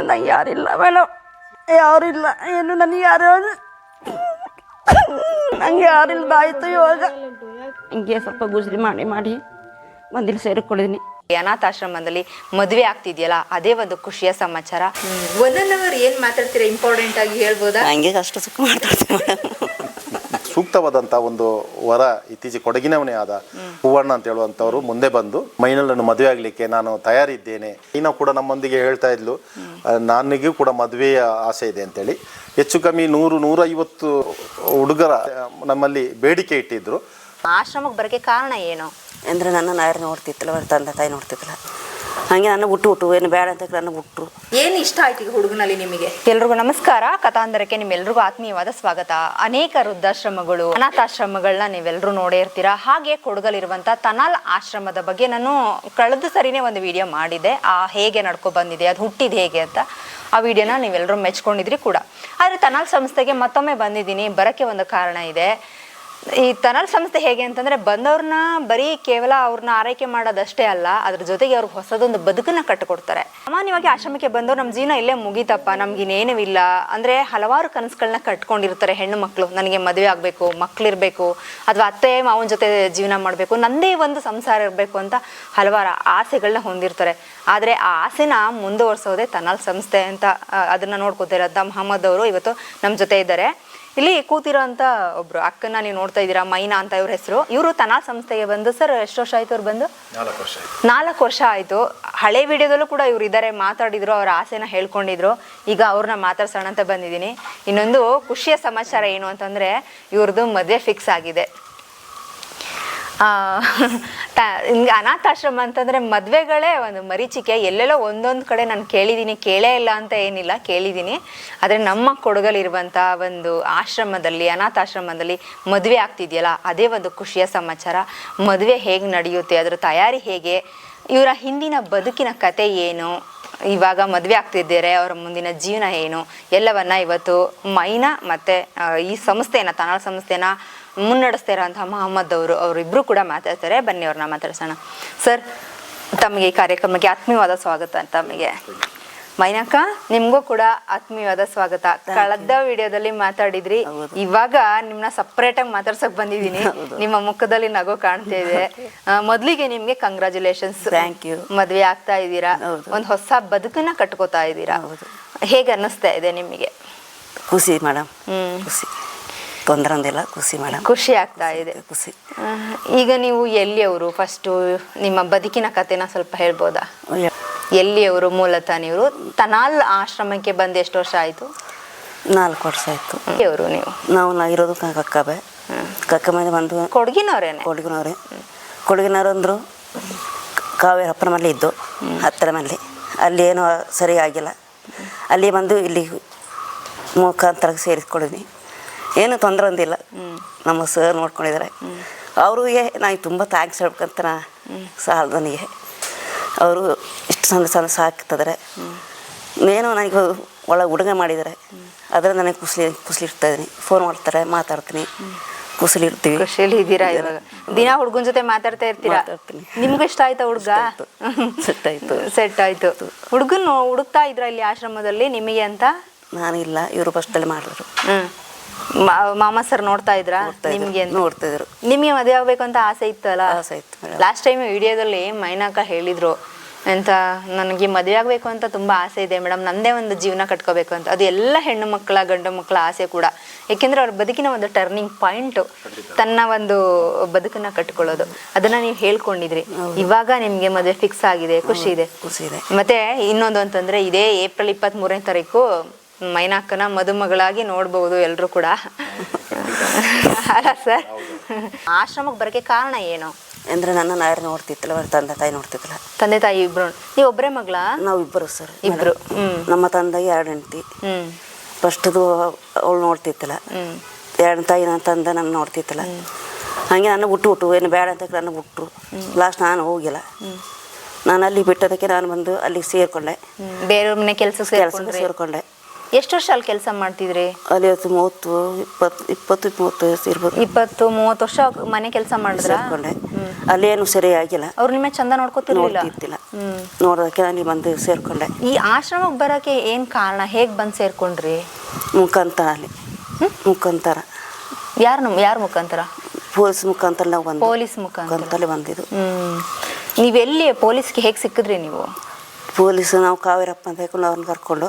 ನಂಗೆ ಯಾರಿಲ್ಲ ಮೇಡಮ್, ಯಾರಿಲ್ಲ, ಏನು ನನಗೆ ಯಾರು ನಂಗೆ ಯಾರಿಲ್ದಾಯ್ತು. ಇವಾಗ ಹಿಂಗೆ ಸ್ವಲ್ಪ ಗುಜರಿ ಮಾಡಿ ಮಂದಿಲಿ ಸೇರಿಕೊಂಡಿದ್ದೀನಿ. ಅನಾಥಾಶ್ರಮದಲ್ಲಿ ಮದುವೆ ಆಗ್ತಿದ್ಯಲ್ಲ, ಅದೇ ಒಂದು ಖುಷಿಯ ಸಮಾಚಾರ. 1 hour ಏನು ಮಾತಾಡ್ತೀರಾ, ಇಂಪಾರ್ಟೆಂಟ್ ಆಗಿ ಹೇಳ್ಬೋದಾ? ಹಂಗೆ ಕಷ್ಟ ಸುಖ ಮಾತಾಡ್ತೀನಿ ಮೇಡಮ್. ಸೂಕ್ತವಾದಂಥ ಒಂದು ವರ ಇತ್ತೀಚೆಗೆ ಕೊಡಗಿನವನೇ ಆದ ಹೂವಣ್ಣ ಅಂತ ಹೇಳುವಂಥವ್ರು ಮುಂದೆ ಬಂದು ಮೈನಲ್ಲನ್ನು ಮದುವೆ ಆಗಲಿಕ್ಕೆ ನಾನು ತಯಾರಿದ್ದೇನೆ. ಇನ್ನೂ ಕೂಡ ನಮ್ಮೊಂದಿಗೆ ಹೇಳ್ತಾ ಇದ್ಲು, ನನಗೂ ಕೂಡ ಮದುವೆಯ ಆಸೆ ಇದೆ ಅಂತೇಳಿ. ಹೆಚ್ಚು ಕಮ್ಮಿ 100-150 ಹುಡುಗರ ನಮ್ಮಲ್ಲಿ ಬೇಡಿಕೆ ಇಟ್ಟಿದ್ರು. ಆಶ್ರಮಕ್ಕೆ ಬರೋಕ್ಕೆ ಕಾರಣ ಏನು ಅಂದರೆ ನನ್ನ ಯಾರು ನೋಡ್ತಿತ್ತಿಲ್ಲ, ಅವ್ರ ತಂದೆ ತಾಯಿ ನೋಡ್ತಿತ್ತಿಲ್ಲ. ಹಾಗೆ ನನ್ನ ಹುಟ್ಟು ಏನು ಬೇಡ ಅಂತ ನನ್ನ ಹುಟ್ಟರು. ಏನು ಇಷ್ಟ ಆಯ್ತು ಈಗ ಹುಡುಗನಲ್ಲಿ ನಿಮಗೆ? ಎಲ್ರಿಗೂ ನಮಸ್ಕಾರ. ಕಥಾಂಧರಕ್ಕೆ ನಿಮ್ಮೆಲ್ರಿಗೂ ಆತ್ಮೀಯವಾದ ಸ್ವಾಗತ. ಅನೇಕ ವೃದ್ಧಾಶ್ರಮಗಳು, ಅನಾಥಾಶ್ರಮಗಳನ್ನ ನೀವೆಲ್ಲರೂ ನೋಡೇ ಇರ್ತೀರಾ. ಹಾಗೆ ಕೊಡಗಲ್ಲಿರುವಂಥ ತನಾಲ್ ಆಶ್ರಮದ ಬಗ್ಗೆ ನಾನು ಕಳೆದ ಸರಿನೇ ಒಂದು ವಿಡಿಯೋ ಮಾಡಿದ್ದೆ. ಹೇಗೆ ನಡ್ಕೊ ಬಂದಿದೆ, ಅದು ಹುಟ್ಟಿದ ಹೇಗೆ ಅಂತ. ಆ ವಿಡಿಯೋನ ನೀವೆಲ್ಲರೂ ಮೆಚ್ಕೊಂಡಿದ್ರಿ ಕೂಡ. ಆದರೆ ತನಾಲ್ ಸಂಸ್ಥೆಗೆ ಮತ್ತೊಮ್ಮೆ ಬಂದಿದ್ದೀನಿ. ಬರೋಕ್ಕೆ ಒಂದು ಕಾರಣ ಇದೆ. ಈ ತನಾಲ್ ಸಂಸ್ಥೆ ಹೇಗೆ ಅಂತಂದರೆ, ಬಂದವ್ರನ್ನ ಬರೀ ಕೇವಲ ಅವ್ರನ್ನ ಆರೈಕೆ ಮಾಡೋದಷ್ಟೇ ಅಲ್ಲ, ಅದ್ರ ಜೊತೆಗೆ ಅವ್ರಿಗೆ ಹೊಸದೊಂದು ಬದುಕನ್ನ ಕಟ್ಟಿಕೊಡ್ತಾರೆ. ಸಾಮಾನ್ಯವಾಗಿ ಆಶ್ರಮಕ್ಕೆ ಬಂದವ್ರು ನಮ್ಮ ಜೀವನ ಇಲ್ಲೇ ಮುಗೀತಪ್ಪ, ನಮ್ಗಿನ್ನೇನೂ ಇಲ್ಲ ಅಂದರೆ ಹಲವಾರು ಕನಸುಗಳನ್ನ ಕಟ್ಕೊಂಡಿರ್ತಾರೆ ಹೆಣ್ಣು ಮಕ್ಕಳು. ನನಗೆ ಮದುವೆ ಆಗಬೇಕು, ಮಕ್ಕಳಿರಬೇಕು, ಅಥವಾ ಅತ್ತೆ ಮಾವನ ಜೊತೆ ಜೀವನ ಮಾಡಬೇಕು, ನನ್ನದೇ ಒಂದು ಸಂಸಾರ ಇರಬೇಕು ಅಂತ ಹಲವಾರು ಆಸೆಗಳನ್ನ ಹೊಂದಿರ್ತಾರೆ. ಆದರೆ ಆ ಆಸೆನ ಮುಂದುವರ್ಸೋದೇ ತನಾಲ್ ಸಂಸ್ಥೆ ಅಂತ ಅದನ್ನು ನೋಡ್ಕೋತಿರೋಂಥ ಮಹಮ್ಮದ್ ಅವರು ಇವತ್ತು ನಮ್ಮ ಜೊತೆ ಇದ್ದಾರೆ. ಇಲ್ಲಿ ಕೂತಿರೋಂಥ ಒಬ್ರು ಅಕ್ಕನ ನೀವು ನೋಡ್ತಾ ಇದ್ದೀರಾ, ಮೈನಾ ಅಂತ ಇವ್ರ ಹೆಸರು. ಇವರು ತನಾಲ್ ಸಂಸ್ಥೆಗೆ ಬಂದು, ಸರ್ ಎಷ್ಟು ವರ್ಷ ಆಯ್ತು ಅವ್ರು ಬಂದು? 4 ವರ್ಷ ಆಯ್ತು. ಹಳೆ ವಿಡಿಯೋದಲ್ಲೂ ಕೂಡ ಇವ್ರು ಇದ್ದಾರೆ, ಮಾತಾಡಿದ್ರು, ಅವ್ರ ಆಸೆನ ಹೇಳ್ಕೊಂಡಿದ್ರು. ಈಗ ಅವ್ರನ್ನ ಮಾತಾಡ್ಸೋಣ ಅಂತ ಬಂದಿದ್ದೀನಿ. ಇನ್ನೊಂದು ಖುಷಿಯ ಸಮಾಚಾರ ಏನು ಅಂತಂದ್ರೆ, ಇವ್ರದ್ದು ಮದುವೆ ಫಿಕ್ಸ್ ಆಗಿದೆ. ಹಿಂಗೆ ಅನಾಥಾಶ್ರಮ ಅಂತಂದರೆ ಮದುವೆಗಳೇ ಒಂದು ಮರೀಚಿಕೆ. ಎಲ್ಲೆಲ್ಲೋ ಒಂದೊಂದು ಕಡೆ ನಾನು ಕೇಳಿದ್ದೀನಿ, ಕೇಳೇ ಇಲ್ಲ ಅಂತ ಏನಿಲ್ಲ, ಕೇಳಿದ್ದೀನಿ. ಆದರೆ ನಮ್ಮ ಕೊಡಗಲ್ಲಿರುವಂಥ ಒಂದು ಆಶ್ರಮದಲ್ಲಿ, ಅನಾಥಾಶ್ರಮದಲ್ಲಿ ಮದುವೆ ಆಗ್ತಿದೆಯಲ್ಲ, ಅದೇ ಒಂದು ಖುಷಿಯ ಸಮಾಚಾರ. ಮದುವೆ ಹೇಗೆ ನಡೆಯುತ್ತೆ, ಅದರ ತಯಾರಿ ಹೇಗೆ, ಇವರ ಹಿಂದಿನ ಬದುಕಿನ ಕತೆ ಏನು, ಇವಾಗ ಮದುವೆ ಆಗ್ತಿದ್ದಾರೆ, ಅವರ ಮುಂದಿನ ಜೀವನ ಏನು, ಎಲ್ಲವನ್ನ ಇವತ್ತು ಮೈನಾ ಮತ್ತು ಈ ಸಂಸ್ಥೆನ, ತನಾಲ್ ಸಂಸ್ಥೆನ ಮುನ್ನಡೆಸ್ತಾ ಇರೋಂಥ ಮಹಮ್ಮದ್ ಅವರಿಬ್ಬರು ಕೂಡ ಮಾತಾಡ್ತಾರೆ. ಬನ್ನಿ ಅವ್ರನ್ನ ಮಾತಾಡ್ಸೋಣ. ಸರ್, ತಮಗೆ ಈ ಕಾರ್ಯಕ್ರಮಕ್ಕೆ ಆತ್ಮೀಯವಾದ ಸ್ವಾಗತ. ತಮಗೆ ಮೈನಾಕ, ನಿಮಗೂ ಕೂಡ ಆತ್ಮೀಯವಾದ ಸ್ವಾಗತ. ಕಳೆದ ವಿಡಿಯೋದಲ್ಲಿ ಮಾತಾಡಿದ್ರಿ, ಇವಾಗ ನಿಮ್ಮನ್ನ ಸಪ್ರೇಟಾಗಿ ಮಾತಾಡ್ಸಕ್ ಬಂದಿದ್ದೀನಿ. ನಿಮ್ಮ ಮುಖದಲ್ಲಿ ನಗು ಕಾಣ್ತಾ ಇದೆ. ಮೊದಲಿಗೆ ನಿಮ್ಗೆ ಕಂಗ್ರ್ಯಾಚುಲೇಷನ್ಸ್. Thank you. ಮದ್ವೆ ಆಗ್ತಾ ಇದ್ದೀರಾ, ಒಂದು ಹೊಸ ಬದುಕನ್ನ ಕಟ್ಕೋತಾ ಇದ್ದೀರಾ. ಹೇಗೆ ಅನ್ನಿಸ್ತಾ ಇದೆ ನಿಮಗೆ? ಖುಷಿ ಮೇಡಮ್, ಖುಷಿ, ತೊಂದರೆ ಒಂದಿಲ್ಲ, ಖುಷಿ ಮೇಡಮ್, ಖುಷಿ ಆಗ್ತಾ ಇದೆ, ಖುಷಿ. ಈಗ ನೀವು ಎಲ್ಲಿಯವರು? ಫಸ್ಟು ನಿಮ್ಮ ಬದುಕಿನ ಕಥೆನ ಸ್ವಲ್ಪ ಹೇಳ್ಬೋದಾ? ಎಲ್ಲಿಯವರು ಮೂಲತಃ? ನೀವು ತನಾಲ್ ಆಶ್ರಮಕ್ಕೆ ಬಂದು ಎಷ್ಟು ವರ್ಷ ಆಯಿತು? 4 ವರ್ಷ ಆಯಿತು. ಅವರು ನೀವು? ನಾವು ಇರೋದು ಕಕ್ಕಬೆ. ಕಕ್ಕಬೆ ಬಂದು ಕೊಡಗಿನವ್ರೇನೆ? ಕೊಡಗಿನವ್ರು ಅಂದರು. ಕಾವೇರಪ್ಪನ ಮನೆ ಇದ್ದು, ಹತ್ತಿರ ಮನೆ. ಅಲ್ಲಿ ಏನೂ ಸರಿ ಆಗಿಲ್ಲ. ಅಲ್ಲಿ ಬಂದು ಇಲ್ಲಿ ಮುಖಾಂತರ ಸೇರಿಸ್ಕೊಂಡಿದ್ವಿ. ಏನು ತೊಂದರೆ ಒಂದಿಲ್ಲ. ನಮ್ಮ ಸರ್ ನೋಡ್ಕೊಂಡಿದ್ದಾರೆ. ಅವ್ರಿಗೆ ನಾನು ತುಂಬ ಥ್ಯಾಂಕ್ಸ್ ಹೇಳ್ಬೇಕಂತ ಸಾಲ ನನಗೆ. ಅವರು ಇಷ್ಟು ಸಣ್ಣ ಸಾಕ್ತಿದ್ದಾರೆ. ಏನೋ ನನಗೆ ಒಳಗೆ ಹುಡುಗ ಮಾಡಿದ್ದಾರೆ. ಅದರಿಂದ ನನಗೆ ಖುಷಿ ಇರ್ತಾಯಿದ್ದೀನಿ. ಫೋನ್ ಮಾಡ್ತಾರೆ, ಮಾತಾಡ್ತೀನಿ, ಖುಷಿಲಿ ಇರ್ತೀವಿ. ಖುಷಿಯಲ್ಲಿ ಇದ್ದೀರಾ ಇವಾಗ? ದಿನ ಹುಡುಗನ ಜೊತೆ ಮಾತಾಡ್ತಾ ಇರ್ತೀರಾ? ನಿಮ್ಗೆ ಇಷ್ಟ ಆಯ್ತಾ ಹುಡುಗ? ಸೆಟ್ ಆಯ್ತು. ಹುಡುಗನ ಹುಡುಕ್ತಾ ಇದ್ರ ಇಲ್ಲಿ ಆಶ್ರಮದಲ್ಲಿ ನಿಮಗೆ ಅಂತ? ನಾನಿಲ್ಲ, ಇವರು ಫಸ್ಟಲ್ಲಿ ಮಾಡಿದ್ರು. ಮಾಮ ಸರ್ ನೋಡ್ತಾ ಇದ್ರಾ ನಿಮ್ಗೆ? ನೋಡ್ತಾ ಇದ್ರು. ನಿಮಗೆ ಮದುವೆ ಆಗ್ಬೇಕು ಅಂತ ಆಸೆ ಇತ್ತಲ್ಲ? ಆಸೆ ಇತ್ತು. ಲಾಸ್ಟ್ ಟೈಮ್ ವಿಡಿಯೋದಲ್ಲಿ ಮೈನಾಕ ಹೇಳಿದ್ರು ಅಂತ, ನನಗೆ ಮದುವೆ ಆಗಬೇಕು ಅಂತ ತುಂಬ ಆಸೆ ಇದೆ ಮೇಡಮ್, ನನ್ನದೇ ಒಂದು ಜೀವನ ಕಟ್ಕೋಬೇಕು ಅಂತ. ಅದು ಎಲ್ಲ ಹೆಣ್ಣು ಮಕ್ಕಳ, ಗಂಡು ಮಕ್ಕಳ ಆಸೆ ಕೂಡ. ಏಕೆಂದರೆ ಅವ್ರ ಬದುಕಿನ ಒಂದು ಟರ್ನಿಂಗ್ ಪಾಯಿಂಟು ತನ್ನ ಒಂದು ಬದುಕನ್ನು ಕಟ್ಕೊಳ್ಳೋದು. ಅದನ್ನು ನೀವು ಹೇಳ್ಕೊಂಡಿದ್ರಿ. ಇವಾಗ ನಿಮಗೆ ಮದುವೆ ಫಿಕ್ಸ್ ಆಗಿದೆ, ಖುಷಿ ಇದೆ. ಮತ್ತು ಇನ್ನೊಂದು ಅಂತಂದರೆ, ಇದೇ ಏಪ್ರಿಲ್ 23ನೇ ತಾರೀಕು ಮೈನಾಕನ ಮದುಮಗಳಾಗಿ ನೋಡ್ಬೋದು ಎಲ್ಲರೂ ಕೂಡ, ಅಲ್ಲ ಸರ್? ಆಶ್ರಮಕ್ಕೆ ಬರೋಕ್ಕೆ ಕಾರಣ ಏನು ಅಂದರೆ ನನ್ನನ್ನು ಯಾರು ನೋಡ್ತಿತ್ತಿಲ್ಲ, ಅವ್ರ ತಂದೆ ತಾಯಿ ನೋಡ್ತಿತ್ತಿಲ್ಲ. ತಂದೆ ತಾಯಿ ಇಬ್ರು? ನೀವು ಒಬ್ಬರೇ ಮಗಳ? ನಾವು ಇಬ್ಬರು ಸರ್, ಇಬ್ರು. ನಮ್ಮ ತಂದೆಗೆ 2 ಹೆಂಡತಿ. ಫಸ್ಟದು ಅವಳು ನೋಡ್ತಿತ್ತಿಲ್ಲ, 2 ತಾಯಿ ನನ್ನ ತಂದೆ ನನ್ನ ನೋಡ್ತಿತ್ತಿಲ್ಲ. ಹಾಗೆ ನನ್ನ ಹುಟ್ಟು ಏನು ಬೇಡ ಅಂತ ನನ್ನ ಹುಟ್ಟರು. ಲಾಸ್ಟ್ ನಾನು ಹೋಗಿಲ್ಲ. ನಾನು ಅಲ್ಲಿ ಬಿಟ್ಟೋದಕ್ಕೆ ನಾನು ಬಂದು ಅಲ್ಲಿ ಸೇರಿಕೊಂಡೆ, ಬೇರೆ ಮನೆ ಕೆಲಸ ಸೇರಿಕೊಂಡೆ. ಎಷ್ಟು ವರ್ಷ ಅಲ್ಲಿ ಕೆಲಸ ಮಾಡ್ತಿದ್ರಿ? ಅಲ್ಲಿ 20-30 ವಯಸ್ಸು ಇರ್ಬೋದು. 20-30 ವರ್ಷ ಮನೆ ಕೆಲಸ ಮಾಡಿದ್ರ? ಸೇರ್ಕೊಂಡೆ. ಅಲ್ಲೇನು ಸರಿಯಾಗಿಲ್ಲ. ಅವ್ರು ನಿಮ್ಮ ಚಂದ ನೋಡ್ಕೋತಿರ್ಲಿಲ್ಲ? ನೋಡ್ತಿದ್ದಿಲ್ಲ. ನೋಡೋದಕ್ಕೆ ನಾನು ಬಂದು ಸೇರ್ಕೊಂಡೆ. ಈ ಆಶ್ರಮಕ್ಕೆ ಬರೋಕ್ಕೆ ಏನು ಕಾರಣ? ಹೇಗೆ ಬಂದು ಸೇರ್ಕೊಂಡ್ರಿ? ಮುಖಾಂತರ ಅಲ್ಲಿ ಮುಖಾಂತರ. ಯಾರ ಮುಖಾಂತರ? ಪೊಲೀಸ್ ಮುಖಾಂತರ ನಾವು ಬಂದು. ಪೊಲೀಸ್ ಮುಖಾಂತರ ಬಂದಿದ್ದು. ನೀವೆಲ್ಲಿ ಪೊಲೀಸ್ಗೆ ಹೇಗೆ ಸಿಕ್ಕಿದ್ರಿ ನೀವು? ಪೊಲೀಸ್ ನಾವು ಕಾವೇರಪ್ಪ ಅಂತ ಹೇಳ್ಕೊಂಡು ಅವ್ರನ್ನ ಕರ್ಕೊಂಡು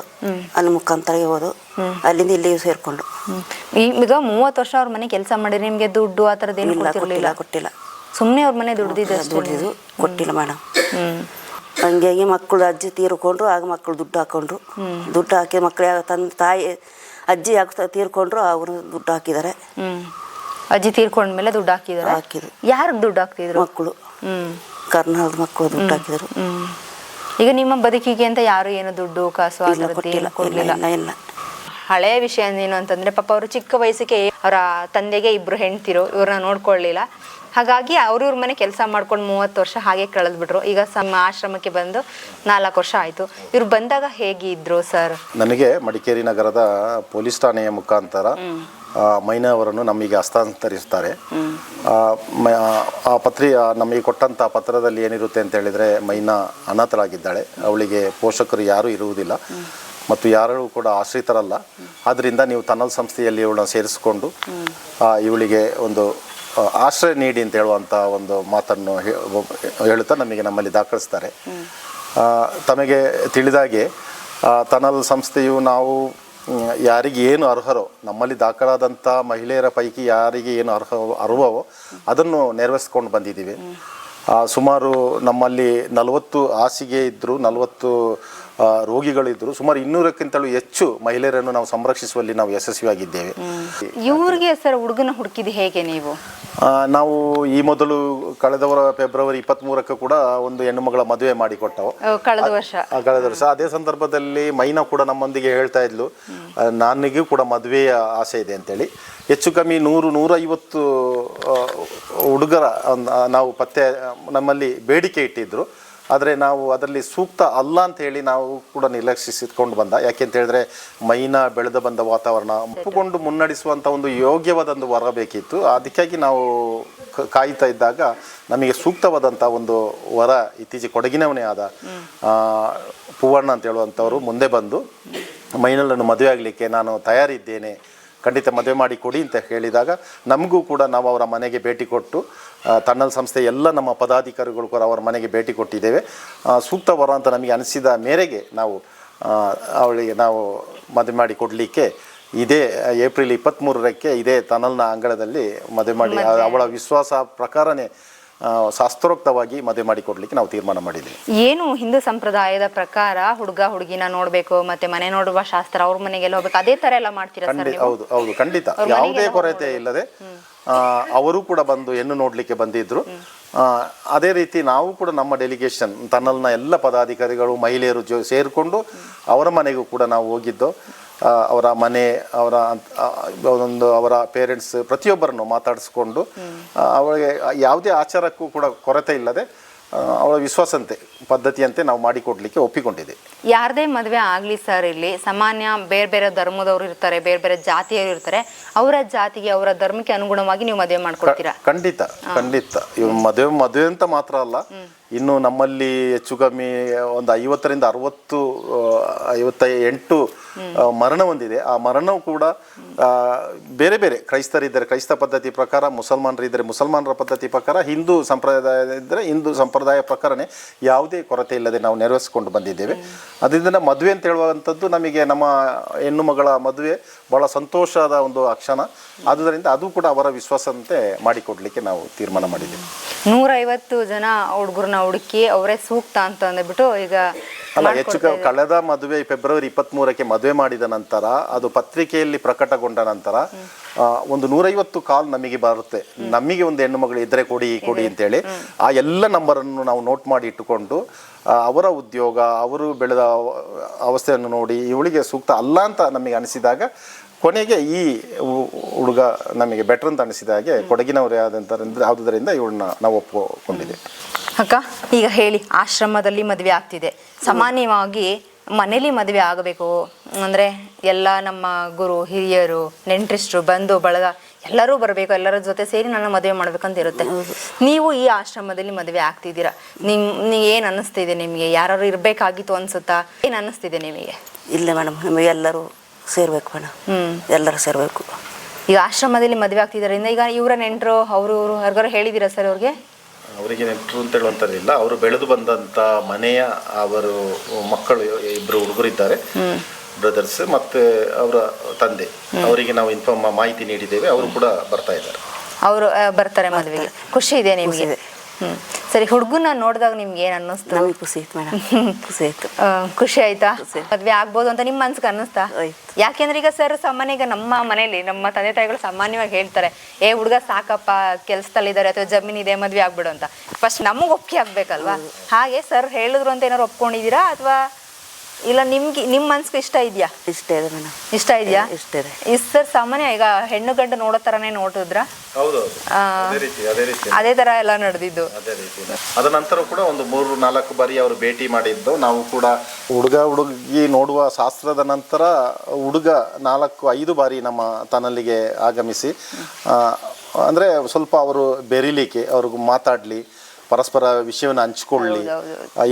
ಅಲ್ಲಿ ಮುಖಾಂತರ ಹೋದು ಅಲ್ಲಿಂದ ಇಲ್ಲಿಗೆ ಸೇರ್ಕೊಂಡು. ಈಗ 30 ವರ್ಷ ಅವ್ರ ಮನೆ ಕೆಲಸ ಮಾಡಿರಿ, ನಿಮಗೆ ದುಡ್ಡು ಆ ಥರದ್ದು ಏನು ಕೊಟ್ಟಿರಲಿಲ್ಲ? ಕೊಟ್ಟಿಲ್ಲ. ಸುಮ್ಮನೆ ಅವ್ರ ಮನೆ ದುಡ್ದಿದ್ದು ಕೊಟ್ಟಿಲ್ಲ ಮೇಡಮ್. ಹಂಗಾಗಿ ಮಕ್ಕಳು ಅಜ್ಜಿ ತೀರ್ಕೊಂಡ್ರು, ಆಗ ಮಕ್ಕಳು ದುಡ್ಡು ಹಾಕೊಂಡ್ರು. ದುಡ್ಡು ಹಾಕಿ ಮಕ್ಕಳು ತಾಯಿ ಅಜ್ಜಿ ತೀರ್ಕೊಂಡ್ರು, ಅವರು ದುಡ್ಡು ಹಾಕಿದ್ದಾರೆ. ಅಜ್ಜಿ ತೀರ್ಕೊಂಡ್ಮೇಲೆ ದುಡ್ಡು ಹಾಕಿದ್ರು. ಯಾರಿಗೆ ದುಡ್ಡು ಹಾಕ್ತಿದ್ರು? ಮಕ್ಕಳು, ಕರ್ನಾಟಕದ ಮಕ್ಕಳು ದುಡ್ಡು ಹಾಕಿದ್ರು. ಈಗ ನಿಮ್ಮ ಬದುಕಿಗೆ ಅಂತ ಯಾರು ಏನು ದುಡ್ಡು ಕಾಸು ಕೊಡಲಿಲ್ಲ. ಹಳೆಯ ವಿಷಯ ಏನು ಅಂತಂದ್ರೆ, ಪಾಪ ಅವರು ಚಿಕ್ಕ ವಯಸ್ಸಿಗೆ ಅವರ ತಂದೆಗೆ 2 ಹೆಂಡ್ತಿರು, ಇವ್ರನ್ನ ನೋಡ್ಕೊಳ್ಳಿಲ್ಲ. ಹಾಗಾಗಿ ಅವ್ರ ಮನೆ ಕೆಲಸ ಮಾಡ್ಕೊಂಡು 30 ವರ್ಷ ಹಾಗೆ ಕಳೆದ್ಬಿಟ್ರು. ಈಗ ಆಶ್ರಮಕ್ಕೆ ಬಂದು 4 ವರ್ಷ ಆಯ್ತು. ಇವ್ರು ಬಂದಾಗ ಹೇಗಿದ್ರು ಸರ್? ನನಗೆ ಮಡಿಕೇರಿ ನಗರದ ಪೊಲೀಸ್ ಠಾಣೆಯ ಮುಖಾಂತರ ಮೈನಾ ಅವರನ್ನು ನಮಗೆ ಹಸ್ತಾಂತರಿಸ್ತಾರೆ. ನಮಗೆ ಕೊಟ್ಟಂಥ ಪತ್ರದಲ್ಲಿ ಏನಿರುತ್ತೆ ಅಂತ ಹೇಳಿದರೆ, ಮೈನಾ ಅನಾಥರಾಗಿದ್ದಾಳೆ, ಅವಳಿಗೆ ಪೋಷಕರು ಯಾರೂ ಇರುವುದಿಲ್ಲ ಮತ್ತು ಯಾರೂ ಕೂಡ ಆಶ್ರಿತರಲ್ಲ. ಆದ್ದರಿಂದ ನೀವು ತನ್ನಲ್ ಸಂಸ್ಥೆಯಲ್ಲಿ ಇವಳನ್ನ ಸೇರಿಸಿಕೊಂಡು ಇವಳಿಗೆ ಒಂದು ಆಶ್ರಯ ನೀಡಿ ಅಂತ ಹೇಳುವಂಥ ಒಂದು ಮಾತನ್ನು ಹೇಳುತ್ತಾ ನಮ್ಮಲ್ಲಿ ದಾಖಲಿಸ್ತಾರೆ. ತಮಗೆ ತಿಳಿದಾಗೆ ತನ್ನಲ್ ಸಂಸ್ಥೆಯು ನಾವು ಯಾರಿಗೆ ಏನು ಅರ್ಹರೋ, ನಮ್ಮಲ್ಲಿ ದಾಖಲಾದಂಥ ಮಹಿಳೆಯರ ಪೈಕಿ ಯಾರಿಗೆ ಏನು ಅರ್ಹವೋ ಅದನ್ನು ನೆರವೇರಿಸ್ಕೊಂಡು ಬಂದಿದ್ದೀವಿ. ಸುಮಾರು ನಮ್ಮಲ್ಲಿ 40 ಹಾಸಿಗೆ ಇದ್ದರು, 40 ರೋಗಿಗಳಿದ್ದರು. ಸುಮಾರು 200ಕ್ಕಿಂತಲೂ ಹೆಚ್ಚು ಮಹಿಳೆಯರನ್ನು ನಾವು ಸಂರಕ್ಷಿಸುವಲ್ಲಿ ನಾವು ಯಶಸ್ವಿಯಾಗಿದ್ದೇವೆ. ಇವ್ರಿಗೆ ಸರ್ ಹುಡುಗನ ಹುಡುಕಿದ್ದು ಹೇಗೆ ನೀವು? ನಾವು ಈ ಮೊದಲು ಕಳೆದ ಫೆಬ್ರವರಿ 23ಕ್ಕೆ ಕೂಡ ಒಂದು ಹೆಣ್ಣು ಮಗಳ ಮದುವೆ ಮಾಡಿಕೊಟ್ಟವು, ಕಳೆದ ವರ್ಷ. ಅದೇ ಸಂದರ್ಭದಲ್ಲಿ ಮೈನಾ ಕೂಡ ನಮ್ಮೊಂದಿಗೆ ಹೇಳ್ತಾ ಇದ್ಲು, ನನಗೂ ಕೂಡ ಮದುವೆಯ ಆಸೆ ಇದೆ ಅಂತೇಳಿ. ಹೆಚ್ಚು ಕಮ್ಮಿ 100-150 ಹುಡುಗರ ನಾವು ನಮ್ಮಲ್ಲಿ ಬೇಡಿಕೆ ಇಟ್ಟಿದ್ರು. ಆದರೆ ನಾವು ಅದರಲ್ಲಿ ಸೂಕ್ತ ಅಲ್ಲ ಅಂತ ಹೇಳಿ ನಾವು ಕೂಡ ನಿರ್ಲಕ್ಷಿಸಿಕೊಂಡು ಬಂದ. ಯಾಕೆಂತ ಹೇಳಿದ್ರೆ ಮೈನಾ ಬೆಳೆದು ಬಂದ ವಾತಾವರಣ ಒಪ್ಪಿಕೊಂಡು ಮುನ್ನಡೆಸುವಂಥ ಒಂದು ಯೋಗ್ಯವಾದೊಂದು ವರ ಬೇಕಿತ್ತು. ಅದಕ್ಕಾಗಿ ನಾವು ಕಾಯ್ತಾ ಇದ್ದಾಗ ನಮಗೆ ಸೂಕ್ತವಾದಂಥ ಒಂದು ವರ ಇತ್ತೀಚೆಗೆ ಕೊಡಗಿನವನೇ ಆದ ಪೂವಣ್ಣ ಅಂತ ಹೇಳುವಂಥವರು ಮುಂದೆ ಬಂದು, ಮೈನಲ್ಲನ್ನು ಮದುವೆ ಆಗಲಿಕ್ಕೆ ನಾನು ತಯಾರಿದ್ದೇನೆ, ಖಂಡಿತ ಮದುವೆ ಮಾಡಿ ಕೊಡಿ ಅಂತ ಹೇಳಿದಾಗ, ನಮಗೂ ಕೂಡ ನಾವು ಅವರ ಮನೆಗೆ ಭೇಟಿ ಕೊಟ್ಟು, ತನ್ನಲ್ ಸಂಸ್ಥೆ ಎಲ್ಲ ನಮ್ಮ ಪದಾಧಿಕಾರಿಗಳು ಕೂಡ ಅವರ ಮನೆಗೆ ಭೇಟಿ ಕೊಟ್ಟಿದ್ದೇವೆ. ಸೂಕ್ತ ವರ ಅಂತ ನಮಗೆ ಅನಿಸಿದ ಮೇರೆಗೆ ಅವಳಿಗೆ ನಾವು ಮದುವೆ ಮಾಡಿ ಕೊಡಲಿಕ್ಕೆ ಇದೇ ಏಪ್ರಿಲ್ 23ಕ್ಕೆ ಇದೇ ತನ್ನಲ್ನ ಅಂಗಳದಲ್ಲಿ ಮದುವೆ ಮಾಡಿ, ಅವಳ ವಿಶ್ವಾಸ ಪ್ರಕಾರನೇ ಶಾಸ್ತ್ರೋಕ್ತವಾಗಿ ಮದುವೆ ಮಾಡಿಕೊಡ್ಲಿಕ್ಕೆ ನಾವು ತೀರ್ಮಾನ ಮಾಡಿದ್ದೀವಿ. ಏನು ಹಿಂದೂ ಸಂಪ್ರದಾಯದ ಪ್ರಕಾರ ಹುಡುಗ ಹುಡುಗಿನ ನೋಡ್ಬೇಕು, ಮತ್ತೆ ಮನೆ ನೋಡುವ ಶಾಸ್ತ್ರ, ಅವ್ರ ಮನೆಗೆಲ್ಲ ಹೋಗ್ಬೇಕು, ಅದೇ ತರ ಎಲ್ಲ ಮಾಡ್ತೀರಾ? ಹೌದು, ಖಂಡಿತ, ಯಾವುದೇ ಕೊರತೆ ಇಲ್ಲದೆ ಅವರು ಕೂಡ ಬಂದು ಹೆಣ್ಣು ನೋಡ್ಲಿಕ್ಕೆ ಬಂದಿದ್ರು. ಅದೇ ರೀತಿ ನಾವು ಕೂಡ ನಮ್ಮ ಡೆಲಿಗೇಷನ್ ತನ್ನಲ್ನ ಎಲ್ಲ ಪದಾಧಿಕಾರಿಗಳು ಮಹಿಳೆಯರು ಸೇರಿಕೊಂಡು ಅವರ ಮನೆಗೂ ಕೂಡ ನಾವು ಹೋಗಿದ್ದು. ಅವರ ಮನೆ, ಅವರ ಪೇರೆಂಟ್ಸ್ ಪ್ರತಿಯೊಬ್ಬರನ್ನು ಮಾತಾಡಿಸ್ಕೊಂಡು ಅವಳಿಗೆ ಯಾವುದೇ ಆಚಾರಕ್ಕೂ ಕೂಡ ಕೊರತೆ ಇಲ್ಲದೆ ಅವಳ ವಿಶ್ವಾಸಂತೆ ಪದ್ಧತಿಯಂತೆ ನಾವು ಮಾಡಿಕೊಡ್ಲಿಕ್ಕೆ ಒಪ್ಪಿಕೊಂಡಿದೆ. ಯಾರದೇ ಮದುವೆ ಆಗಲಿ ಸರ್, ಇಲ್ಲಿ ಸಾಮಾನ್ಯ ಬೇರೆ ಬೇರೆ ಧರ್ಮದವರು ಇರ್ತಾರೆ, ಬೇರೆ ಬೇರೆ ಜಾತಿಯವರು ಇರ್ತಾರೆ, ಅವರ ಜಾತಿಗೆ ಅವರ ಧರ್ಮಕ್ಕೆ ಅನುಗುಣವಾಗಿ ನೀವು ಮದುವೆ ಮಾಡ್ಕೊಡ್ತೀರಾ? ಖಂಡಿತ. ಇವ್ ಮದುವೆ ಅಂತ ಮಾತ್ರ ಅಲ್ಲ, ಇನ್ನು ನಮ್ಮಲ್ಲಿ ಹೆಚ್ಚು ಕಮ್ಮಿ ಒಂದು 50-60-58 ಮರಣ ಹೊಂದಿದೆ. ಆ ಮರಣವು ಕೂಡ ಬೇರೆ ಬೇರೆ ಕ್ರೈಸ್ತರಿದ್ದರೆ ಕ್ರೈಸ್ತ ಪದ್ಧತಿ ಪ್ರಕಾರ, ಮುಸಲ್ಮಾನರಿದ್ದರೆ ಮುಸಲ್ಮಾನರ ಪದ್ಧತಿ ಪ್ರಕಾರ, ಹಿಂದೂ ಸಂಪ್ರದಾಯ ಇದ್ದರೆ ಹಿಂದೂ ಸಂಪ್ರದಾಯ ಪ್ರಕಾರನೇ ಯಾವುದೇ ಕೊರತೆ ಇಲ್ಲದೆ ನಾವು ನೆರವೇರಿಸಿಕೊಂಡು ಬಂದಿದ್ದೇವೆ. ಅದರಿಂದ ಮದುವೆ ಅಂತ ಹೇಳುವಂಥದ್ದು ನಮಗೆ ನಮ್ಮ ಹೆಣ್ಣು ಮಗಳ ಮದುವೆ ಬಹಳ ಸಂತೋಷದ ಒಂದು ಕ್ಷಣ. ಆದುದರಿಂದ ಅದು ಕೂಡ ಅವರ ವಿಶ್ವಾಸದಂತೆ ಮಾಡಿಕೊಡ್ಲಿಕ್ಕೆ ನಾವು ತೀರ್ಮಾನ ಮಾಡಿದ್ದೇವೆ. 150 ಜನ ಹುಡುಗರನ್ನ ಹುಡುಕಿ ಅವರೇ ಸೂಕ್ತ ಅಂತ ಅಂದ್ಬಿಟ್ಟು ಈಗ ಅಲ್ಲ, ಹೆಚ್ಚು ಕಳೆದ ಮದುವೆ ಫೆಬ್ರವರಿ 23ಕ್ಕೆ ಮದುವೆ ಮಾಡಿದ ನಂತರ, ಅದು ಪತ್ರಿಕೆಯಲ್ಲಿ ಪ್ರಕಟಗೊಂಡ ನಂತರ ಒಂದು 150 ಕಾಲ್ ನಮಗೆ ಬರುತ್ತೆ, ನಮಗೆ ಒಂದು ಹೆಣ್ಣು ಮಗಳು ಇದ್ರೆ ಕೊಡಿ ಅಂತೇಳಿ. ಆ ಎಲ್ಲ ನಂಬರನ್ನು ನಾವು ನೋಟ್ ಮಾಡಿ ಇಟ್ಟುಕೊಂಡು ಅವರ ಉದ್ಯೋಗ, ಅವರು ಬೆಳೆದ ಅವಸ್ಥೆಯನ್ನು ನೋಡಿ ಇವಳಿಗೆ ಸೂಕ್ತ ಅಲ್ಲ ಅಂತ ನಮಗೆ ಅನಿಸಿದಾಗ, ಕೊನೆಗೆ ಈ ಹುಡುಗ ನಮಗೆ ಬೆಟರ್ ಅಂತ ಅನಿಸಿದ ಹಾಗೆ ಕೊಡಗಿನವರೇ ಆದುದರಿಂದ ಇವಳನ್ನ ನಾವು ಒಪ್ಪಿಕೊಂಡಿದ್ದೇವೆ. ಅಕ್ಕ, ಈಗ ಹೇಳಿ, ಆಶ್ರಮದಲ್ಲಿ ಮದುವೆ ಆಗ್ತಿದೆ, ಸಾಮಾನ್ಯವಾಗಿ ಮನೇಲಿ ಮದುವೆ ಆಗಬೇಕು ಅಂದರೆ ಎಲ್ಲ ನಮ್ಮ ಗುರು ಹಿರಿಯರು ನೆಂಟರಿಷ್ಟರು ಬಂಧು ಬಳಗ ಎಲ್ಲರೂ ಬರಬೇಕು, ಎಲ್ಲರ ಜೊತೆ ಸೇರಿ ನನ್ನ ಮದುವೆ ಮಾಡ್ಬೇಕಂತ ಇರುತ್ತೆ. ನೀವು ಈ ಆಶ್ರಮದಲ್ಲಿ ಮದುವೆ ಆಗ್ತಿದ್ದೀರಾ, ಏನು ಅನ್ನಿಸ್ತಿದೆ ನಿಮಗೆ? ಯಾರು ಇರಬೇಕಾಗಿತ್ತು ಅನ್ಸುತ್ತಾ? ಏನು ಅನ್ನಿಸ್ತಿದೆ ನಿಮಗೆ? ಇಲ್ಲ ಮೇಡಮ್, ನಮಗೆ ಎಲ್ಲರೂ ಸೇರ್ಬೇಕು ಮೇಡಮ್. ಎಲ್ಲರೂ ಸೇರಬೇಕು. ಈಗ ಆಶ್ರಮದಲ್ಲಿ ಮದುವೆ ಆಗ್ತಿದ್ದಾರಿಂದ ಈಗ ಇವರ ನೆಂಟರು ಅವರು ಯಾರಿಗಾರು ಹೇಳಿದ್ದೀರಾ ಸರ್ ಅವ್ರಿಗೆ? ಅವರಿಗೆ ನೆಂಟರು ಅಂತ ಹೇಳುವಂಥದ್ದಿಲ್ಲ. ಅವರು ಬೆಳೆದು ಬಂದಂಥ ಮನೆಯ ಅವರು ಮಕ್ಕಳು ಇಬ್ಬರು ಹುಡುಗರಿದ್ದಾರೆ, ಬ್ರದರ್ಸ್, ಮತ್ತು ಅವರ ತಂದೆ, ಅವರಿಗೆ ನಾವು ಮಾಹಿತಿ ನೀಡಿದ್ದೇವೆ. ಅವರು ಕೂಡ ಬರ್ತಾ ಇದ್ದಾರೆ. ಅವರು ಬರ್ತಾರೆ ಮದುವೆಗೆ. ಖುಷಿ ಇದೆ ನಿಮಗೆ? ಸರಿ, ಹುಡುಗನ ನೋಡಿದಾಗ ನಿಮ್ಗೆ ಏನ್ ಅನ್ನಿಸ್ತು? ನಮಗೆ ಖುಷಿ ಆಯ್ತು ಮೇಡಮ್, ಖುಷಿ ಆಯ್ತು. ಖುಷಿ ಆಯ್ತಾ? ಮದ್ವೆ ಆಗ್ಬೋದು ಅಂತ ನಿಮ್ಮ ಮನ್ಸಿಗೆ ಅನ್ನಿಸ್ತಾ? ಯಾಕೆಂದ್ರೆ ಈಗ ಸರ್ ಸಾಮಾನ್ಯ ಈಗ ನಮ್ಮ ಮನೇಲಿ ನಮ್ಮ ತಂದೆ ತಾಯಿಗಳು ಸಾಮಾನ್ಯವಾಗಿ ಹೇಳ್ತಾರೆ, ಹುಡುಗ ಸಾಕಪ್ಪ, ಕೆಲ್ಸದಲ್ಲಿದ್ದಾರೆ ಅಥವಾ ಜಮೀನ್ ಇದೆ, ಮದ್ವೆ ಆಗ್ಬಿಡು ಅಂತ. ಫಸ್ಟ್ ನಮಗೆ ಒಪ್ಪಿಗೆ ಆಗ್ಬೇಕಲ್ವಾ? ಹಾಗೆ ಸರ್ ಹೇಳಿದ್ರು ಅಂತ ಏನಾರು ಒಪ್ಕೊಂಡಿದ್ದೀರಾ ಅಥವಾ ಇಲ್ಲ ನಿಮ್ಮ ಮನ್ಸಿಗೆ ಇಷ್ಟ ಇದೆಯಾ? ಇಷ್ಟ ಇದೆ ಮೇಡಮ್. ಇಷ್ಟ ಇದೆಯಾ? ಇಷ್ಟ ಇದೆ. ಸರ್ ಸಾಮಾನ್ಯ ಈಗ ಹೆಣ್ಣು ಗಂಡು ನೋಡೋ ತರನೇ ನೋಡಿದ್ರ? ಅದೇ ತರ ಎಲ್ಲ ನಡೆದಿದ್ದು. ಅದ ನಂತರ ಕೂಡ ಒಂದು 3-4 ಬಾರಿ ಅವರು ಭೇಟಿ ಮಾಡಿದ್ದು. ನಾವು ಕೂಡ ಹುಡುಗ ಹುಡುಗಿ ನೋಡುವ ಶಾಸ್ತ್ರದ ನಂತರ ಹುಡುಗ 4-5 ಬಾರಿ ನಮ್ಮ ತನ್ನಲ್ಲಿಗೆ ಆಗಮಿಸಿ, ಅಂದರೆ ಸ್ವಲ್ಪ ಅವರು ಬೆರೀಲಿಕ್ಕೆ, ಅವ್ರಿಗೂ ಮಾತಾಡಲಿ, ಪರಸ್ಪರ ವಿಷಯವನ್ನು ಹಂಚ್ಕೊಳ್ಳಿ,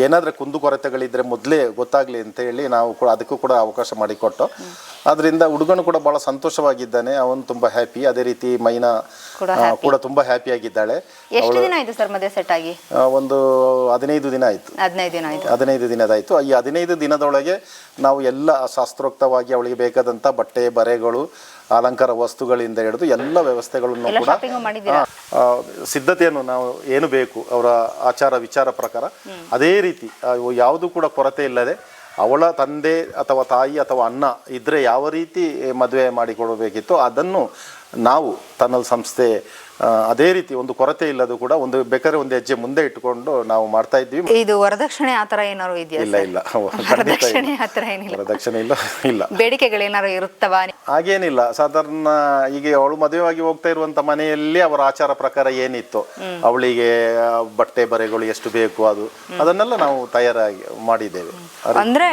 ಏನಾದರೂ ಕುಂದುಕೊರತೆಗಳಿದ್ರೆ ಮೊದಲೇ ಗೊತ್ತಾಗಲಿ ಅಂತ ಹೇಳಿ ನಾವು ಕೂಡ ಅದಕ್ಕೂ ಕೂಡ ಅವಕಾಶ ಮಾಡಿಕೊಟ್ಟು, ಅದರಿಂದ ಹುಡುಗನು ಕೂಡ ಭಾಳ ಸಂತೋಷವಾಗಿದ್ದಾನೆ. ಅವನು ತುಂಬ ಹ್ಯಾಪಿ. ಅದೇ ರೀತಿ ಮೈನಾ ಕೂಡ ತುಂಬ ಹ್ಯಾಪಿ ಆಗಿದ್ದಾಳೆ. ಎಷ್ಟು ದಿನ ಆಯ್ತು ಸರ್ ಮದುವೆ ಸೆಟ್ ಆಗಿ? ಒಂದು 15 ದಿನ ಆಯಿತು. 15 ದಿನದಾಯಿತು. ಈ 15 ದಿನದೊಳಗೆ ನಾವು ಎಲ್ಲ ಶಾಸ್ತ್ರೋಕ್ತವಾಗಿ ಅವಳಿಗೆ ಬೇಕಾದಂಥ ಬಟ್ಟೆ ಬರೆಗಳು, ಅಲಂಕಾರ ವಸ್ತುಗಳಿಂದ ಹಿಡಿದು ಎಲ್ಲ ವ್ಯವಸ್ಥೆಗಳನ್ನು ಕೂಡ ಸಿದ್ಧತೆಯನ್ನು ನಾವು ಏನು ಬೇಕು ಅವರ ಆಚಾರ ವಿಚಾರ ಪ್ರಕಾರ ಅದೇ ರೀತಿ ಯಾವುದು ಕೂಡ ಕೊರತೆ ಇಲ್ಲದೆ, ಅವಳ ತಂದೆ ಅಥವಾ ತಾಯಿ ಅಥವಾ ಅಣ್ಣ ಇದ್ದರೆ ಯಾವ ರೀತಿ ಮದುವೆ ಮಾಡಿಕೊಡಬೇಕಿತ್ತು ಅದನ್ನು ನಾವು ತನ್ನಲ್ ಸಂಸ್ಥೆ ಅದೇ ರೀತಿ ಒಂದು ಕೊರತೆ ಇಲ್ಲದು ಕೂಡ ಬೇಕಾದ್ರೆ ಒಂದು ಹೆಜ್ಜೆ ಮುಂದೆ ಇಟ್ಟುಕೊಂಡು ನಾವು ಮಾಡ್ತಾ ಇದ್ದೀವಿ. ಇದು ವರದಕ್ಷಿಣೆ ಆತರ ಏನಾದ್ರು ಇದೆಯಾ? ಇಲ್ಲ ವರದಕ್ಷಿಣೆ ಆತರ ಏನಿಲ್ಲ. ವರದಕ್ಷಿಣೆ ಇಲ್ಲ. ಬೇಡಿಕೆಗಳು ಏನಾದ್ರು ಇರುತ್ತವಾ? ಹಾಗೇನಿಲ್ಲ. ಸಾಧಾರಣ ಈಗ ಅವಳು ಮದುವೆಯಾಗಿ ಹೋಗ್ತಾ ಇರುವಂತ ಮನೆಯಲ್ಲಿ ಅವರ ಆಚಾರ ಪ್ರಕಾರ ಏನಿತ್ತು, ಅವಳಿಗೆ ಬಟ್ಟೆ ಬರೆಗಳು ಎಷ್ಟು ಬೇಕು ಅದನ್ನೆಲ್ಲ ನಾವು ತಯಾರಾಗಿ ಮಾಡಿದ್ದೇವೆ. ಅಂದ್ರೆ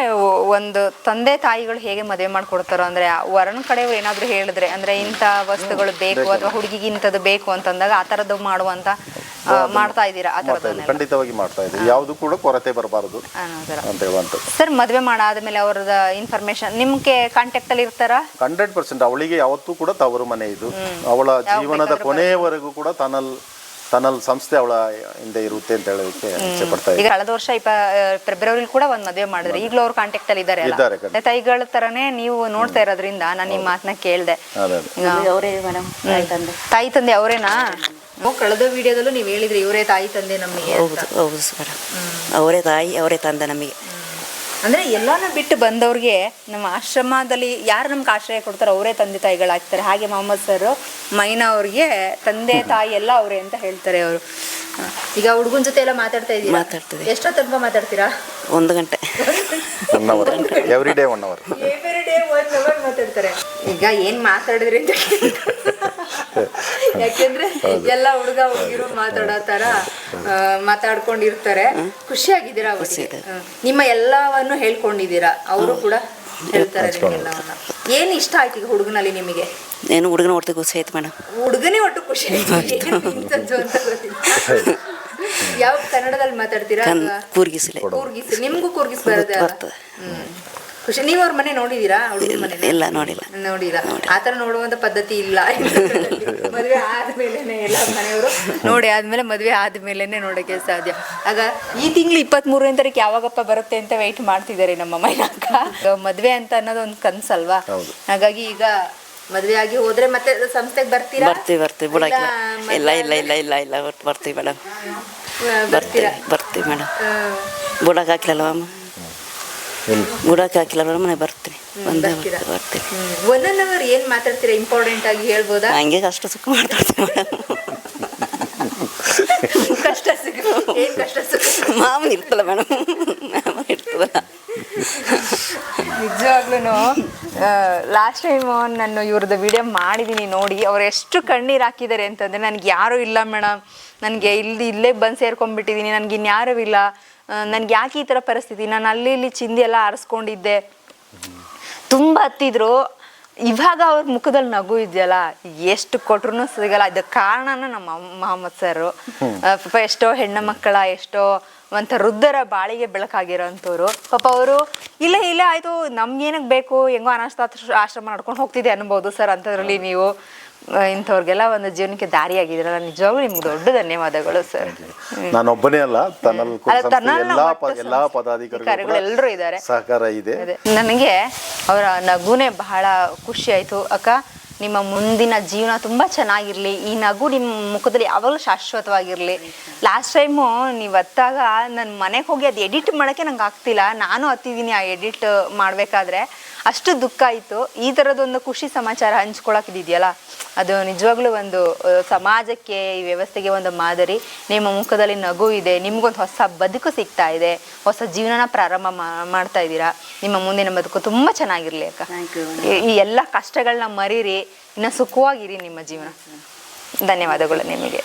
ಒಂದು ತಂದೆ ತಾಯಿಗಳು ಹೇಗೆ ಮದುವೆ ಮಾಡ್ಕೊಡ್ತಾರೋ, ಅಂದ್ರೆ ವರನ ಕಡೆಯವರು ಏನಾದ್ರು ಹೇಳಿದ್ರೆ, ಅಂದ್ರೆ ಇಂಥ ವಸ್ತುಗಳು ಬೇಕು ಅಥವಾ ಹುಡುಗಿಗೆ ಇಂಥದ್ದು ಬೇಕು ಅಂತಂದಾಗ ಆ ತರದ್ದು ಮಾಡುವಂತ ಮಾಡ್ತಾ ಇದ್ದೀರಾ? ಖಂಡಿತವಾಗಿ ಮಾಡ್ತಾ ಇದ್ದೀವಿ. ಯಾವುದು ಕೂಡ ಕೊರತೆ ಬರಬಾರದು ಅಂತ ಹೇಳುವಂಥದ್ದು. ಸರ್, ಮದುವೆ ಮಾಡಾದ್ಮೇಲೆ ಅವರದ ಇನ್ಫಾರ್ಮೇಶನ್ ನಿಮ್ಗೆ ಕಾಂಟ್ಯಾಕ್ಟ್ ಅಲ್ಲಿ ಇರ್ತಾರ? 100%. ಅವಳಿಗೆ ಯಾವತ್ತೂ ಕೂಡ ತವರು ಮನೆ ಇದು. ಅವಳ ಜೀವನದ ಕೊನೆಯವರೆಗೂ ಕೂಡ ತನ್ನಲ್ ಸಂಸ್ಥೆ ಅವಳ ಹಿಂದೆ ಇರುತ್ತೆ ಅಂತ ಹೇಳೋದಕ್ಕೆ ಇಚ್ಛೆ ಪಡ್ತಾ ಇದ್ದೀನಿ. ಈಗ ಕಳೆದ ವರ್ಷ ಫೆಬ್ರವರಿ ಕೂಡ ಒಂದು ಮದುವೆ ಮಾಡಿದ್ರೆ, ಈಗಲೂ ಅವ್ರು ಕಾಂಟ್ಯಾಕ್ಟ್ ಅಲ್ಲಿ ಇದ್ದಾರೆ. ತಾಯಿಗಳ ತರನೇ ನೀವು ನೋಡ್ತಾ ಇರೋದ್ರಿಂದ ನಾನು ನಿಮ್ಮ ಮಾತನ್ನ ಕೇಳ್ದೆ. ತಾಯಿ ತಂದೆ ಅವರೇನಾ? ಕಳೆದ ವಿಡಿಯೋದಲ್ಲೂ ನೀವು ಹೇಳಿದ್ರಿ ಇವರೇ ತಾಯಿ ತಂದೆ ನಮಗೆ. ಹೌದು ಮೇಡಮ್, ಅವರೇ ತಾಯಿ ಅವರೇ ತಂದೆ ನಮಗೆ. ಅಂದ್ರೆ ಎಲ್ಲಾನ ಬಿಟ್ಟು ಬಂದವ್ರಿಗೆ ನಮ್ಮ ಆಶ್ರಮದಲ್ಲಿ ಯಾರು ನಮ್ಗೆ ಆಶ್ರಯ ಕೊಡ್ತಾರೋ ಅವರೇ ತಂದೆ ತಾಯಿಗಳಾಗ್ತಾರೆ. ಹಾಗೆ ಮೊಹಮ್ಮದ್ ಸರ್ ಮೈನಾ ಅವ್ರಿಗೆ ತಂದೆ ತಾಯಿ ಎಲ್ಲ ಅವರೇ ಅಂತ ಹೇಳ್ತಾರೆ ಅವರು. ಈಗ ಹುಡುಗನ ಜೊತೆ ಎಲ್ಲ ಮಾತಾಡ್ತಾ ಇದ್ದೀರಾ? ಮಾತಾಡ್ತೀವಿ. ಎಷ್ಟೋ ತನಕ ಮಾತಾಡ್ತೀರಾ? 1 ಗಂಟೆ. ಎವ್ರಿ ಡೇ 1 ಅವರ್ ಮಾತಾಡ್ತಾರೆ. ಈಗ ಏನ್ ಮಾತಾಡಿದ್ರಿ ಅಂತ ಯಾಕೆಂದ್ರೆ ಎಲ್ಲ ಹುಡುಗ ಹುಡುಗಿರು ಮಾತಾಡೋ ತರ ಮಾತಾಡ್ಕೊಂಡಿರ್ತಾರೆ. ಖುಷಿಯಾಗಿದ್ದೀರಾ? ನಿಮ್ಮ ಎಲ್ಲವನ್ನು ಹೇಳ್ಕೊಂಡಿದ್ದೀರಾ, ಅವರು ಕೂಡ ಹೇಳ್ತಾರೆ ನಿಮ್ಗೆಲ್ಲವನ್ನ. ಏನ್ ಇಷ್ಟ ಆಯ್ತು ಈಗ ಹುಡುಗನಲ್ಲಿ ನಿಮಗೆ? ಏನು ಹುಡುಗನ ಒಟ್ಟು ಖುಷಿ ಆಯ್ತು ಮೇಡಮ್. ಹುಡುಗನೇ ಒಟ್ಟು ಖುಷಿ ಆಯ್ತು ಅಂತ ಗೊತ್ತಿಲ್ಲ. ಯಾವ ಕನ್ನಡದಲ್ಲಿ ಮಾತಾಡ್ತೀರಾ? ಕೂರ್ಗಿಸ್ಲೆ. ನಿಮ್ಗೂ ಕೂರ್ಗಿಸ್ ಬರುತ್ತೆ? ಖುಷಿ. ನೀವು ಅವ್ರ ಮನೆ ನೋಡಿದೀರಾ? ಹುಡುಗನ ಮನೆ? ಇಲ್ಲ, ನೋಡಿಲ್ಲ. ಆತರ ನೋಡುವಂತ ಪದ್ಧತಿ ಇಲ್ಲ. ಮದುವೆ ಆದ್ಮೇಲೆನೆ ಎಲ್ಲ ಮನೆಯವರು ನೋಡಿ ಆದ್ಮೇಲೆ ಮದುವೆ ಆದ್ಮೇಲೆನೆ ನೋಡಕ್ಕೆ ಸಾಧ್ಯ. ಆಗ ಈ ತಿಂಗಳು 23ನೇ ತಾರೀಕು ಯಾವಾಗಪ್ಪ ಬರುತ್ತೆ ಅಂತ ವೆಯ್ಟ್ ಮಾಡ್ತಿದ್ದಾರೆ ನಮ್ಮ ಮೈನಾಕ. ಮದ್ವೆ ಅಂತ ಅನ್ನೋದು ಒಂದು ಕನ್ಸಲ್ವಾ? ಹಾಗಾಗಿ ಈಗ ಮದ್ವೆ ಆಗಿ ಹೋದ್ರೆ ಮತ್ತೆ ಸಂಸ್ಥೆಗೆ ಬರ್ತೀರಾ? ಬರ್ತೀವಿ ಬಿಡಕ್ಕೆ. ಇಲ್ಲ ಬರ್ತೀವಿ ಮೇಡಮ್. ಬರ್ತೀವಿ ಮೇಡಮ್. ಬುಡಕ್ಕೆ ಹಾಕಿಲ್ಲ ಅಮ್ಮ, ಬುಡಕ್ಕೆ ಹಾಕಿಲ್ಲ ಮೇಡಮ್. ಮನೆ ಬರ್ತೀವಿ. ಬರ್ತೀವಿ. 1 ಅವರ್ ಏನ್ ಮಾತಾಡ್ತೀರಾ? ಇಂಪಾರ್ಟೆಂಟ್ ಆಗಿ ಹೇಳ್ಬೋದಾ? ಹಂಗೆ ಕಷ್ಟ ಸುಖ ಮಾತಾಡ್ತೀವಿ ಮೇಡಮ್. ಕಷ್ಟ ಸುಖ ಏನ್ ಕಷ್ಟ ಸುಖ? ಮಾಮೂಲಿ ಇರ್ತಲ್ಲ ಮೇಡಮ್, ಮಾಮೂಲಿ ಇರ್ತದ. ನಿಜವಾಗ್ಲೂ ಲಾಸ್ಟ್ ಟೈಮ್ ನಾನು ಇವ್ರದ್ದು ವಿಡಿಯೋ ಮಾಡಿದ್ದೀನಿ ನೋಡಿ, ಅವ್ರು ಎಷ್ಟು ಕಣ್ಣೀರು ಹಾಕಿದ್ದಾರೆ ಅಂತಂದರೆ, ನನಗೆ ಯಾರೂ ಇಲ್ಲ ಮೇಡಮ್, ನನಗೆ ಇಲ್ಲೇ ಬಂದು ಸೇರ್ಕೊಂಡ್ಬಿಟ್ಟಿದ್ದೀನಿ, ನನಗೆ ಇನ್ಯಾರೂ ಇಲ್ಲ, ನನ್ಗೆ ಯಾಕೆ ಈ ಥರ ಪರಿಸ್ಥಿತಿ, ನಾನು ಅಲ್ಲಿ ಇಲ್ಲಿ ಚಿಂದಿ ಎಲ್ಲ ಆರಿಸ್ಕೊಂಡಿದ್ದೆ, ತುಂಬ ಹತ್ತಿದ್ರು. ಇವಾಗ ಅವ್ರ ಮುಖದಲ್ಲಿ ನಗು ಇದೆಯಲ್ಲ, ಎಷ್ಟು ಕೊಟ್ರು ಸಿಗಲ್ಲ. ಇದಕ್ಕೆ ಕಾರಣನ ನಮ್ಮ ಮೊಹಮ್ಮದ್ ಸರ್. ಪಾಪ ಎಷ್ಟೋ ಹೆಣ್ಣು ಮಕ್ಕಳ, ಎಷ್ಟೋ ಒಂಥ ವೃದ್ಧರ ಬಾಳಿಗೆ ಬೆಳಕಾಗಿರೋಂಥವ್ರು. ಪಾಪ ಅವರು ಇಲ್ಲ ಆಯ್ತು ನಮ್ಗೇನಕ್ಕೆ ಬೇಕು, ಹೆಂಗೋ ಅನಾಥ ಆಶ್ರಮ ನಡ್ಕೊಂಡು ಹೋಗ್ತಿದೆ ಅನ್ಬೋದು ಸರ್. ಅಂಥದ್ರಲ್ಲಿ ನೀವು ಇಂಥವ್ರಿಗೆಲ್ಲ ಒಂದು ಜೀವನಕ್ಕೆ ದಾರಿಯಾಗಿದ್ರಲ್ಲ, ನಿಜವಾಗ್ಲೂ ನಿಮ್ಗೆ ದೊಡ್ಡ ಧನ್ಯವಾದಗಳು ಸರ್. ನಾನೊಬ್ಬನೇ ಅಲ್ಲ, ಎಲ್ಲಾ ಪದಾಧಿಕಾರಿಗಳು ಎಲ್ಲರೂ ಇದ್ದಾರೆ, ಸಹಕಾರ ಇದೆ. ನನಗೆ ಅವರ ನಗುನೇ ಬಹಳ ಖುಷಿ ಆಯ್ತು. ಅಕ್ಕ, ನಿಮ್ಮ ಮುಂದಿನ ಜೀವನ ತುಂಬ ಚೆನ್ನಾಗಿರಲಿ, ಈ ನಗು ನಿಮ್ಮ ಮುಖದಲ್ಲಿ ಯಾವಾಗಲೂ ಶಾಶ್ವತವಾಗಿರಲಿ. ಲಾಸ್ಟ್ ಟೈಮು ನೀವು ಹತ್ತಾಗ ನನ್ನ ಮನೆಗೆ ಹೋಗಿ ಅದು ಎಡಿಟ್ ಮಾಡೋಕ್ಕೆ ನಂಗೆ ಆಗ್ತಿಲ್ಲ. ನಾನು ಹತ್ತಿದ್ದೀನಿ ಆ ಎಡಿಟ್ ಮಾಡಬೇಕಾದ್ರೆ, ಅಷ್ಟು ದುಃಖ ಆಯಿತು. ಈ ಥರದೊಂದು ಖುಷಿ ಸಮಾಚಾರ ಹಂಚ್ಕೊಳಕ್ಕಿದೆಯಲ್ಲ, ಅದು ನಿಜವಾಗ್ಲೂ ಒಂದು ಸಮಾಜಕ್ಕೆ, ಈ ವ್ಯವಸ್ಥೆಗೆ ಒಂದು ಮಾದರಿ. ನಿಮ್ಮ ಮುಖದಲ್ಲಿ ನಗು ಇದೆ, ನಿಮ್ಗೊಂದು ಹೊಸ ಬದುಕು ಸಿಗ್ತಾ ಇದೆ, ಹೊಸ ಜೀವನನ ಪ್ರಾರಂಭ ಮಾಡ್ತಾ ಇದ್ದೀರಾ. ನಿಮ್ಮ ಮುಂದಿನ ಬದುಕು ತುಂಬ ಚೆನ್ನಾಗಿರಲಿ ಅಕ್ಕ. ಈ ಎಲ್ಲ ಕಷ್ಟಗಳನ್ನ ಮರೀರಿ, ಇನ್ನು ಸುಖವಾಗಿರಿ ನಿಮ್ಮ ಜೀವನ. ಧನ್ಯವಾದಗಳು ನಿಮಗೆ.